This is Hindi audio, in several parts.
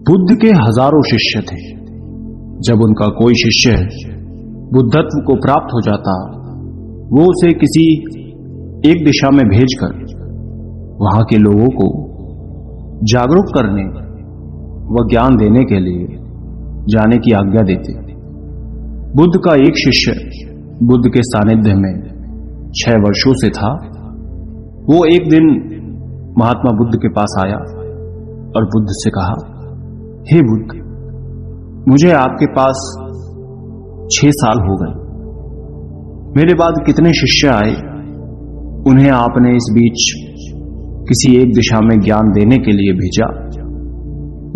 बुद्ध के हजारों शिष्य थे। जब उनका कोई शिष्य बुद्धत्व को प्राप्त हो जाता, वो उसे किसी एक दिशा में भेजकर वहां के लोगों को जागरूक करने व ज्ञान देने के लिए जाने की आज्ञा देते। बुद्ध का एक शिष्य बुद्ध के सानिध्य में 6 वर्षों से था। वो एक दिन महात्मा बुद्ध के पास आया और बुद्ध से कहा, हे बुद्ध, मुझे आपके पास 6 साल हो गए। मेरे बाद कितने शिष्य आए, उन्हें आपने इस बीच किसी एक दिशा में ज्ञान देने के लिए भेजा,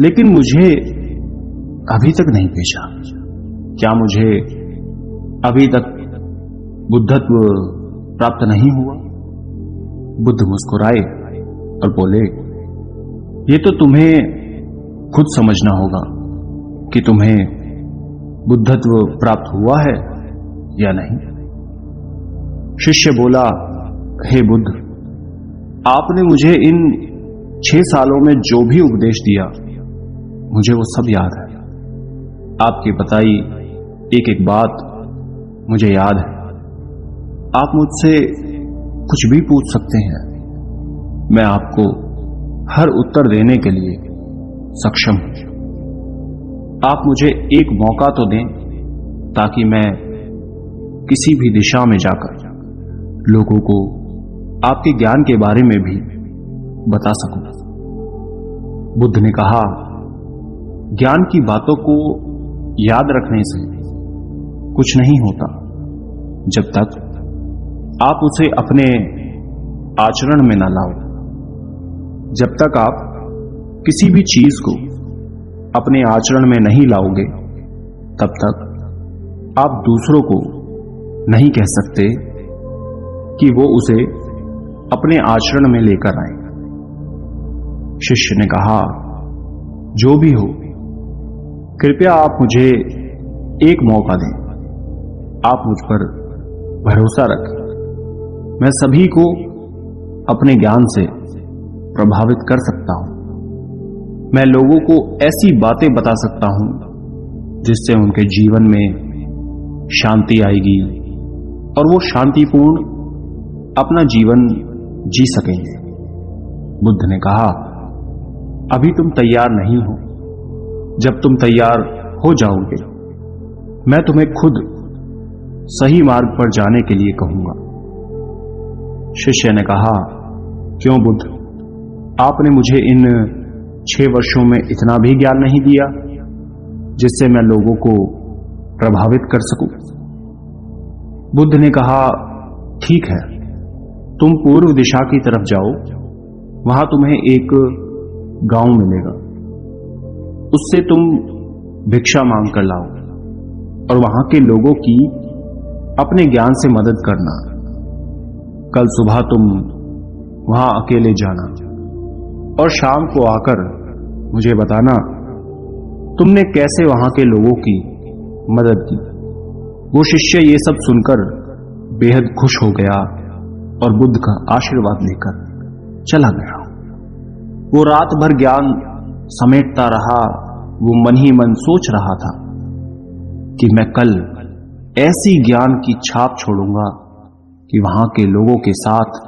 लेकिन मुझे अभी तक नहीं भेजा। क्या मुझे अभी तक बुद्धत्व प्राप्त नहीं हुआ? बुद्ध मुस्कुराए और बोले, ये तो तुम्हें खुद समझना होगा कि तुम्हें बुद्धत्व प्राप्त हुआ है या नहीं। शिष्य बोला, हे बुद्ध, आपने मुझे इन 6 सालों में जो भी उपदेश दिया, मुझे वो सब याद है। आपकी बताई एक एक बात मुझे याद है। आप मुझसे कुछ भी पूछ सकते हैं, मैं आपको हर उत्तर देने के लिए सक्षम हूं। आप मुझे एक मौका तो दें ताकि मैं किसी भी दिशा में जाकर लोगों को आपके ज्ञान के बारे में भी बता सकूं। बुद्ध ने कहा, ज्ञान की बातों को याद रखने से कुछ नहीं होता जब तक आप उसे अपने आचरण में न लाओ। जब तक आप किसी भी चीज को अपने आचरण में नहीं लाओगे, तब तक आप दूसरों को नहीं कह सकते कि वो उसे अपने आचरण में लेकर आए। शिष्य ने कहा, जो भी हो, कृपया आप मुझे एक मौका दें। आप मुझ पर भरोसा रखें। मैं सभी को अपने ज्ञान से प्रभावित कर सकता हूं। मैं लोगों को ऐसी बातें बता सकता हूं जिससे उनके जीवन में शांति आएगी और वो शांतिपूर्ण अपना जीवन जी सकेंगे। बुद्ध ने कहा, अभी तुम तैयार नहीं हो। जब तुम तैयार हो जाओगे, मैं तुम्हें खुद सही मार्ग पर जाने के लिए कहूंगा। शिष्य ने कहा, क्यों बुद्ध, आपने मुझे इन 6 वर्षों में इतना भी ज्ञान नहीं दिया जिससे मैं लोगों को प्रभावित कर सकूं? बुद्ध ने कहा, ठीक है, तुम पूर्व दिशा की तरफ जाओ। वहां तुम्हें एक गांव मिलेगा। उससे तुम भिक्षा मांग कर लाओ और वहां के लोगों की अपने ज्ञान से मदद करना। कल सुबह तुम वहां अकेले जाना और शाम को आकर मुझे बताना तुमने कैसे वहां के लोगों की मदद की। वो शिष्य ये सब सुनकर बेहद खुश हो गया और बुद्ध का आशीर्वाद लेकर चला गया। वो रात भर ज्ञान समेटता रहा। वो मन ही मन सोच रहा था कि मैं कल ऐसी ज्ञान की छाप छोड़ूंगा कि वहां के लोगों के साथ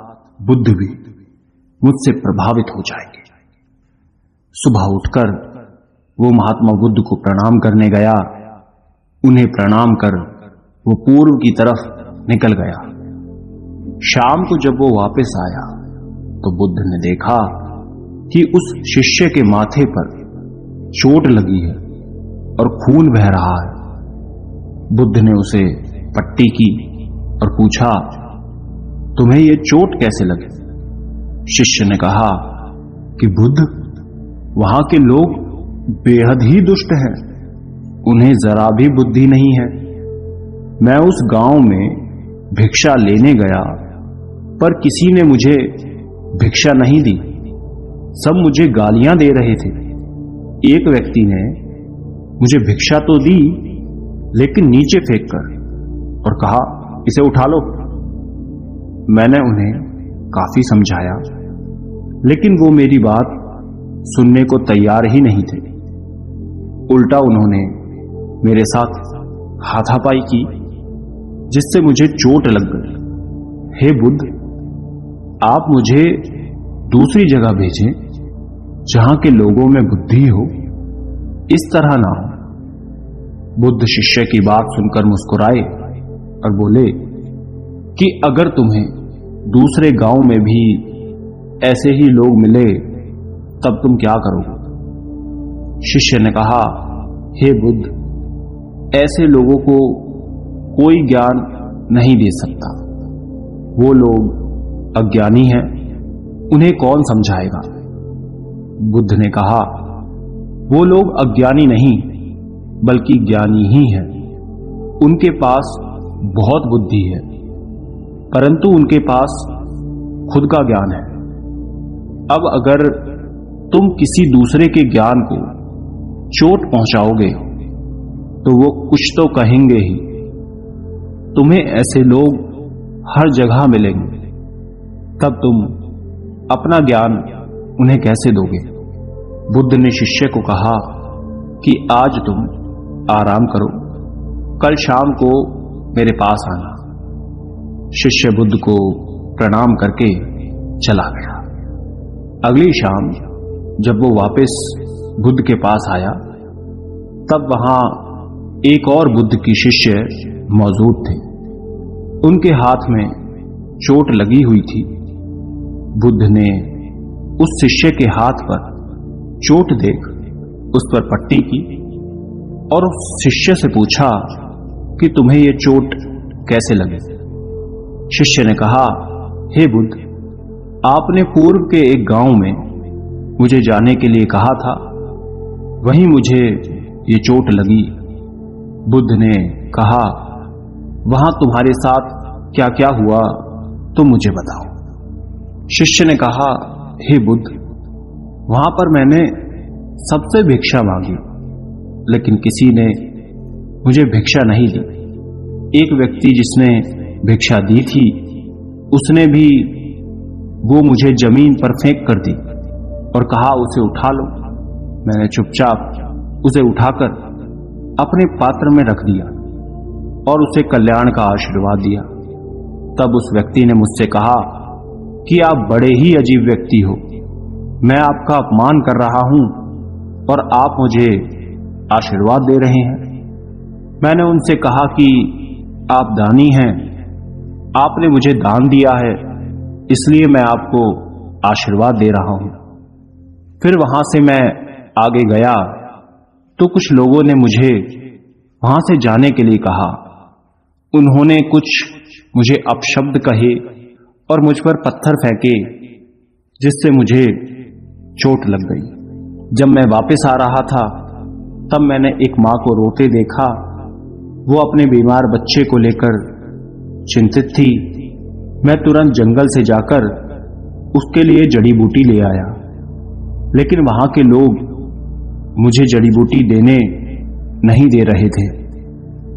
बुद्ध भी मुझसे प्रभावित हो जाएंगे। सुबह उठकर वो महात्मा बुद्ध को प्रणाम करने गया। उन्हें प्रणाम कर वो पूर्व की तरफ निकल गया। शाम को जब वो वापस आया तो बुद्ध ने देखा कि उस शिष्य के माथे पर चोट लगी है और खून बह रहा है। बुद्ध ने उसे पट्टी की और पूछा, तुम्हें यह चोट कैसे लगी? शिष्य ने कहा कि बुद्ध, वहां के लोग बेहद ही दुष्ट हैं। उन्हें जरा भी बुद्धि नहीं है। मैं उस गांव में भिक्षा लेने गया, पर किसी ने मुझे भिक्षा नहीं दी। सब मुझे गालियां दे रहे थे। एक व्यक्ति ने मुझे भिक्षा तो दी, लेकिन नीचे फेंककर और कहा, इसे उठा लो। मैंने उन्हें काफी समझाया, लेकिन वो मेरी बात सुनने को तैयार ही नहीं थे। उल्टा उन्होंने मेरे साथ हाथापाई की, जिससे मुझे चोट लग गई। हे बुद्ध, आप मुझे दूसरी जगह भेजें जहां के लोगों में बुद्धि हो, इस तरह ना हो। बुद्ध शिष्य की बात सुनकर मुस्कुराए और बोले कि अगर तुम्हें दूसरे गांव में भी ऐसे ही लोग मिले तब तुम क्या करोगे? शिष्य ने कहा, हे बुद्ध, ऐसे लोगों को कोई ज्ञान नहीं दे सकता। वो लोग अज्ञानी हैं, उन्हें कौन समझाएगा? बुद्ध ने कहा, वो लोग अज्ञानी नहीं बल्कि ज्ञानी ही हैं। उनके पास बहुत बुद्धि है, परंतु उनके पास खुद का ज्ञान है। अब अगर तुम किसी दूसरे के ज्ञान को चोट पहुंचाओगे तो वो कुछ तो कहेंगे ही। तुम्हें ऐसे लोग हर जगह मिलेंगे, तब तुम अपना ज्ञान उन्हें कैसे दोगे? बुद्ध ने शिष्य को कहा कि आज तुम आराम करो, कल शाम को मेरे पास आना। शिष्य बुद्ध को प्रणाम करके चला गया। अगली शाम जब वो वापस बुद्ध के पास आया, तब वहां एक और बुद्ध की शिष्य मौजूद थे। उनके हाथ में चोट लगी हुई थी। बुद्ध ने उस शिष्य के हाथ पर चोट देख उस पर पट्टी की और उस शिष्य से पूछा कि तुम्हें यह चोट कैसे लगी? शिष्य ने कहा, हे बुद्ध, आपने पूर्व के एक गांव में मुझे जाने के लिए कहा था, वहीं मुझे ये चोट लगी। बुद्ध ने कहा, वहां तुम्हारे साथ क्या क्या हुआ तुम मुझे बताओ। शिष्य ने कहा, हे बुद्ध, वहां पर मैंने सबसे भिक्षा मांगी, लेकिन किसी ने मुझे भिक्षा नहीं दी। एक व्यक्ति जिसने भिक्षा दी थी, उसने भी वो मुझे जमीन पर फेंक कर दी और कहा, उसे उठा लो। मैंने चुपचाप उसे उठाकर अपने पात्र में रख दिया और उसे कल्याण का आशीर्वाद दिया। तब उस व्यक्ति ने मुझसे कहा कि आप बड़े ही अजीब व्यक्ति हो, मैं आपका अपमान कर रहा हूं और आप मुझे आशीर्वाद दे रहे हैं। मैंने उनसे कहा कि आप दानी हैं, आपने मुझे दान दिया है, इसलिए मैं आपको आशीर्वाद दे रहा हूं। फिर वहां से मैं आगे गया तो कुछ लोगों ने मुझे वहां से जाने के लिए कहा। उन्होंने कुछ मुझे अपशब्द कहे और मुझ पर पत्थर फेंके, जिससे मुझे चोट लग गई। जब मैं वापस आ रहा था, तब मैंने एक मां को रोते देखा। वो अपने बीमार बच्चे को लेकर चिंतित थी। मैं तुरंत जंगल से जाकर उसके लिए जड़ी बूटी ले आया, लेकिन वहां के लोग मुझे जड़ी बूटी देने नहीं दे रहे थे।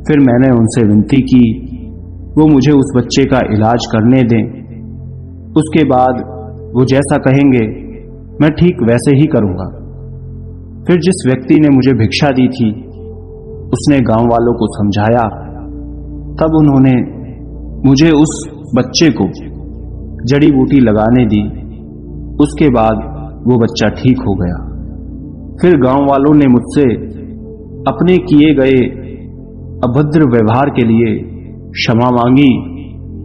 फिर मैंने उनसे विनती की वो मुझे उस बच्चे का इलाज करने दें। उसके बाद वो जैसा कहेंगे मैं ठीक वैसे ही करूंगा। फिर जिस व्यक्ति ने मुझे भिक्षा दी थी, उसने गांव वालों को समझाया। तब उन्होंने मुझे उस बच्चे को जड़ी बूटी लगाने दी। उसके बाद वो बच्चा ठीक हो गया। फिर गांव वालों ने मुझसे अपने किए गए अभद्र व्यवहार के लिए क्षमा मांगी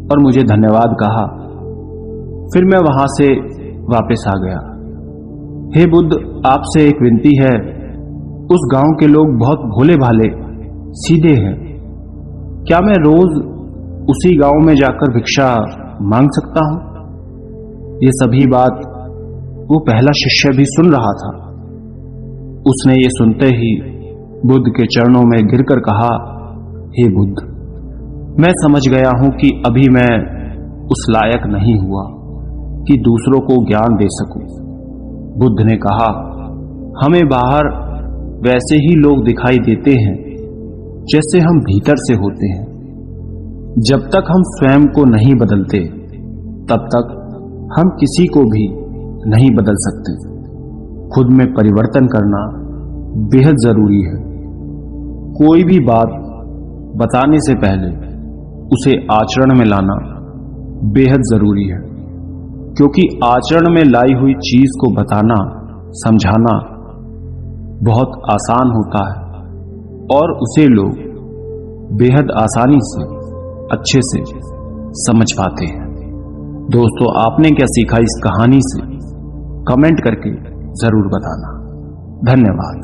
और मुझे धन्यवाद कहा। फिर मैं वहां से वापस आ गया। हे बुद्ध, आपसे एक विनती है। उस गांव के लोग बहुत भोले भाले सीधे हैं। क्या मैं रोज उसी गांव में जाकर भिक्षा मांग सकता हूं? ये सभी बात वो पहला शिष्य भी सुन रहा था। उसने ये सुनते ही बुद्ध के चरणों में गिरकर कहा, हे बुद्ध, मैं समझ गया हूं कि अभी मैं उस लायक नहीं हुआ कि दूसरों को ज्ञान दे सकूं। बुद्ध ने कहा, हमें बाहर वैसे ही लोग दिखाई देते हैं जैसे हम भीतर से होते हैं। जब तक हम स्वयं को नहीं बदलते, तब तक हम किसी को भी नहीं बदल सकते। खुद में परिवर्तन करना बेहद जरूरी है। कोई भी बात बताने से पहले उसे आचरण में लाना बेहद जरूरी है, क्योंकि आचरण में लाई हुई चीज को बताना, समझाना बहुत आसान होता है और उसे लोग बेहद आसानी से अच्छे से समझ पाते हैं। दोस्तों, आपने क्या सीखा इस कहानी से? कमेंट करके जरूर बताना। धन्यवाद।